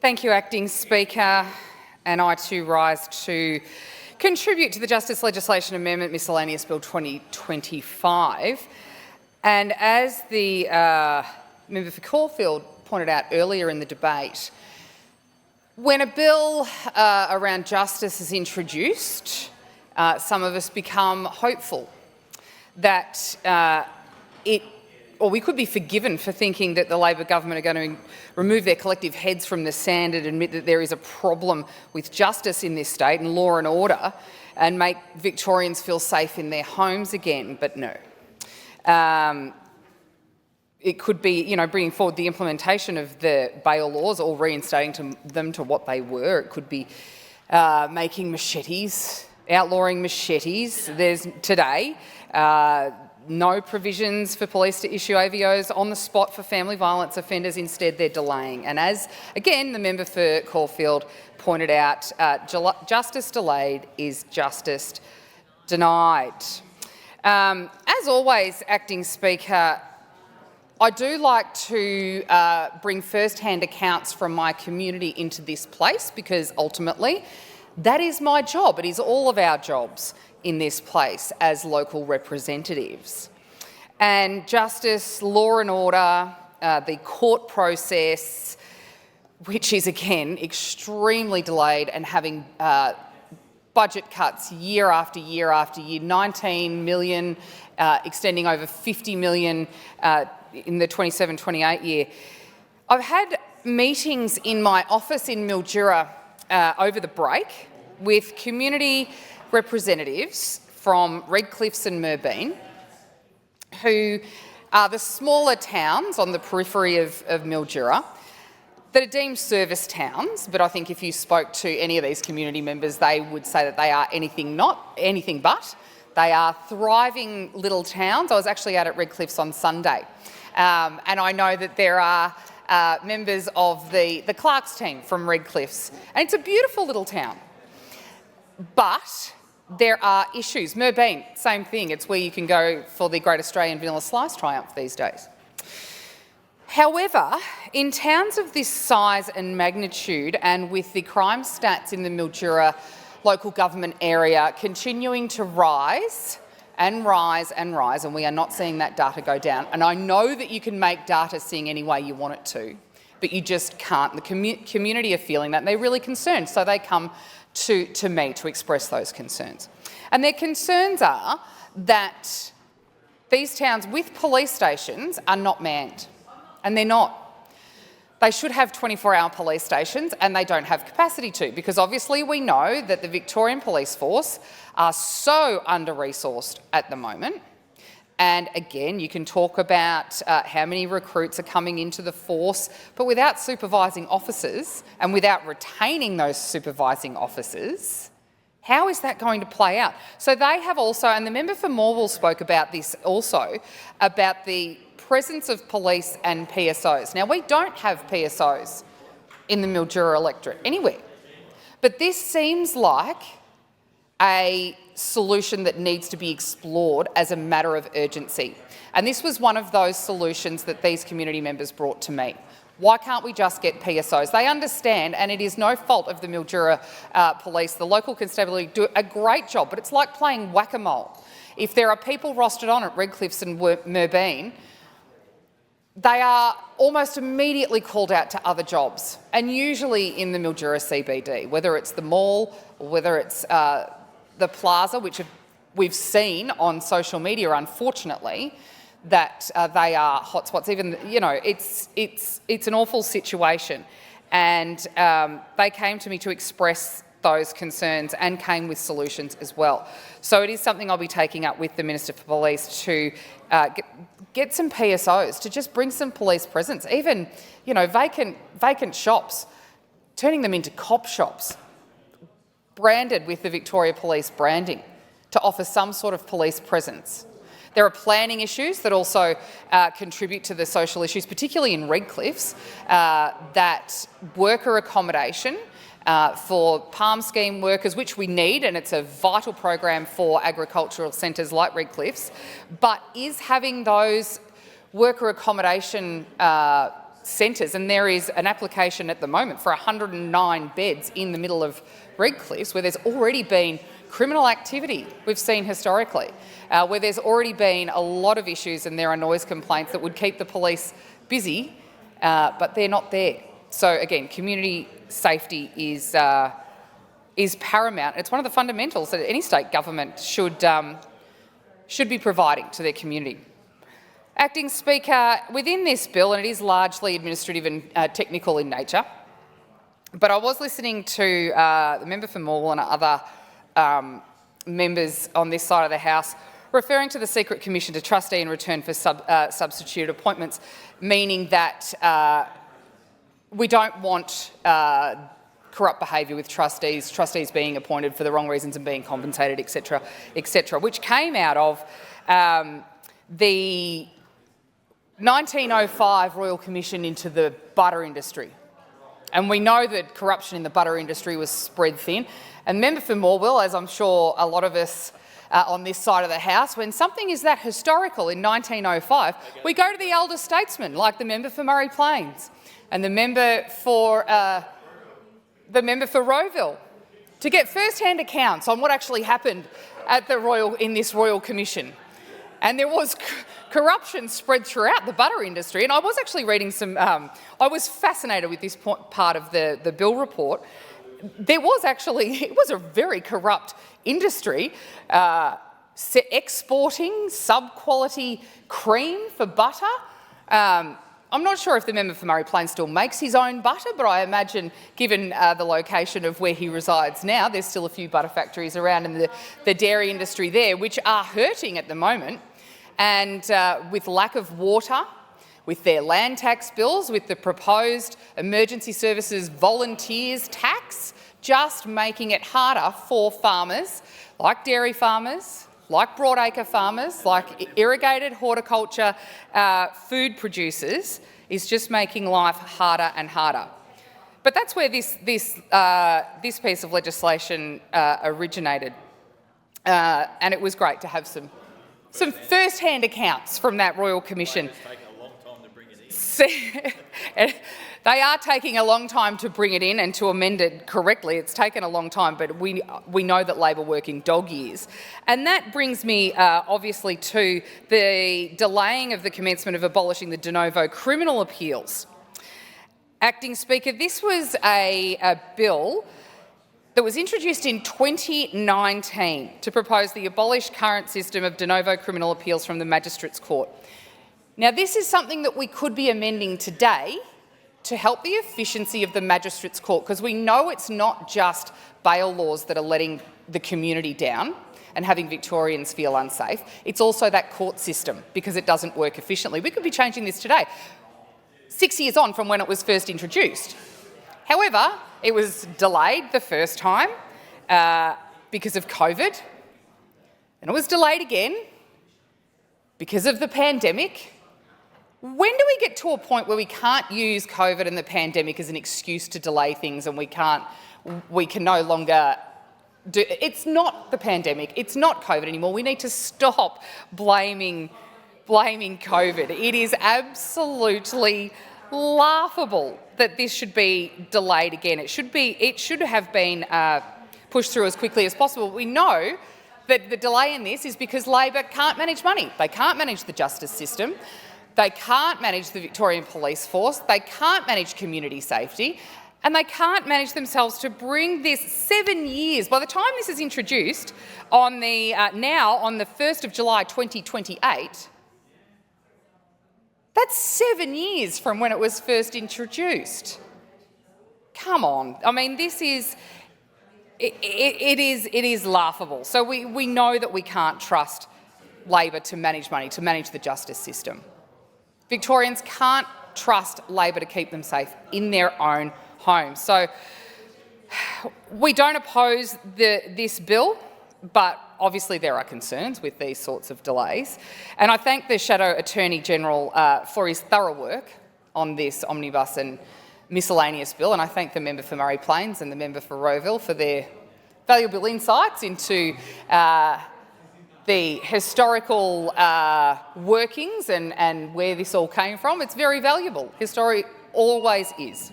Thank you, Acting Speaker. And I too rise to contribute to the Justice Legislation Amendment Miscellaneous Bill 2025. And as the member for Caulfield pointed out earlier in the debate, when a bill around justice is introduced, some of us become hopeful that we could be forgiven for thinking that the Labor government are going to remove their collective heads from the sand and admit that there is a problem with justice in this state and law and order and make Victorians feel safe in their homes again, but no. It could be, bringing forward the implementation of the bail laws or reinstating them to what they were. It could be making machetes, outlawing machetes. There's today no provisions for police to issue AVOs on the spot for family violence offenders. Instead, they're delaying. And as, again, the member for Caulfield pointed out, justice delayed is justice denied. As always, Acting Speaker, I do like to bring first-hand accounts from my community into this place because ultimately that is my job. It is all of our jobs in this place as local representatives. And justice, law and order, the court process, which is again extremely delayed and having budget cuts year after year after year, 19 million, extending over 50 million in the 27-28 year. I've had meetings in my office in Mildura over the break with community representatives from Redcliffs and Merbeen, who are the smaller towns on the periphery of Mildura that are deemed service towns, but I think if you spoke to any of these community members, they would say that they are anything but. They are thriving little towns. I was actually out at Redcliffs on Sunday, and I know that there are members of the Clarks team from Redcliffs, and it's a beautiful little town. But there are issues. Merbeen, same thing. It's where you can go for the Great Australian Vanilla Slice triumph these days. However, in towns of this size and magnitude, and with the crime stats in the Mildura local government area continuing to rise and rise and rise, and we are not seeing that data go down. And I know that you can make data sing any way you want it to, but you just can't. The community are feeling that, and they're really concerned, so they come to me to express those concerns. And their concerns are that these towns with police stations are not manned, and they're not. They should have 24-hour police stations, and they don't have capacity to, because obviously we know that the Victorian Police Force are so under-resourced at the moment. And again, you can talk about how many recruits are coming into the force, but without supervising officers and without retaining those supervising officers, how is that going to play out? So they have also, and the member for Morwell spoke about this also, about the presence of police and PSOs. Now, we don't have PSOs in the Mildura electorate anywhere, but this seems like a solution that needs to be explored as a matter of urgency. And this was one of those solutions that these community members brought to me. Why can't we just get PSOs? They understand, and it is no fault of the Mildura Police. The local constabulary do a great job, but it's like playing whack-a-mole. If there are people rostered on at Redcliffs and Merbeen, they are almost immediately called out to other jobs, and usually in the Mildura CBD, whether it's the mall or whether it's the plaza, which we've seen on social media, unfortunately, that they are hotspots. Even, it's an awful situation. And they came to me to express those concerns and came with solutions as well. So it is something I'll be taking up with the Minister for Police to get some PSOs, to just bring some police presence. Even, vacant shops, turning them into cop shops, branded with the Victoria Police branding to offer some sort of police presence. There are planning issues that also contribute to the social issues, particularly in Redcliffs, that worker accommodation for PALM scheme workers, which we need, and it's a vital program for agricultural centres like Redcliffs, but is having those worker accommodation centres, and there is an application at the moment for 109 beds in the middle of Redcliffe, where there's already been criminal activity we've seen historically, where there's already been a lot of issues and there are noise complaints that would keep the police busy, but they're not there. So again, community safety is paramount. It's one of the fundamentals that any state government should be providing to their community. Acting Speaker, within this bill, and it is largely administrative and technical in nature, but I was listening to the member for Morwell and other members on this side of the House referring to the Secret Commission to trustee in return for substitute appointments, meaning that we don't want corrupt behaviour with trustees being appointed for the wrong reasons and being compensated, etc., which came out of the 1905 Royal Commission into the butter industry. And we know that corruption in the butter industry was spread thin. And member for Morwell, as I'm sure a lot of us on this side of the House, when something is that historical in 1905, we go to the elder statesmen, like the member for Murray Plains and the member for Rowville, to get first-hand accounts on what actually happened at in this Royal Commission. And there was corruption spread throughout the butter industry. And I was actually reading some, I was fascinated with this part of the bill report. There was actually, it was a very corrupt industry, exporting sub-quality cream for butter. I'm not sure if the member for Murray Plains still makes his own butter, but I imagine, given the location of where he resides now, there's still a few butter factories around in the dairy industry there, which are hurting at the moment. And with lack of water, with their land tax bills, with the proposed emergency services volunteers tax, just making it harder for farmers, like dairy farmers, like broadacre farmers, like irrigated horticulture food producers, is just making life harder and harder. But that's where this piece of legislation originated, and it was great to have some first-hand accounts from that Royal Commission. They are taking a long time to bring it in and to amend it correctly. It's taken a long time, but we know that Labor working dog years. And that brings me obviously to the delaying of the commencement of abolishing the de novo criminal appeals. Acting Speaker, this was a bill that was introduced in 2019 to propose the abolished current system of de novo criminal appeals from the Magistrates Court. Now, this is something that we could be amending today to help the efficiency of the Magistrates Court, because we know it's not just bail laws that are letting the community down and having Victorians feel unsafe. It's also that court system, because it doesn't work efficiently. We could be changing this today, 6 years on from when it was first introduced. However, it was delayed the first time because of COVID, and it was delayed again because of the pandemic. When do we get to a point where we can't use COVID and the pandemic as an excuse to delay things, and we can no longer do? It's not the pandemic, it's not COVID anymore. We need to stop blaming COVID. It is absolutely laughable that this should be delayed again. It should have been pushed through as quickly as possible. We know that the delay in this is because Labor can't manage money. They can't manage the justice system. They can't manage the Victorian Police Force. They can't manage community safety. And they can't manage themselves to bring this 7 years. By the time this is introduced on the 1st of July 2028, that's 7 years from when it was first introduced. Come on. I mean, this is... It is laughable. So we know that we can't trust Labor to manage money, to manage the justice system. Victorians can't trust Labor to keep them safe in their own homes. So we don't oppose this bill, but obviously there are concerns with these sorts of delays. And I thank the Shadow Attorney General for his thorough work on this omnibus and miscellaneous bill, and I thank the member for Murray Plains and the member for Rowville for their valuable insights into the historical workings and where this all came from, it's very valuable. History always is.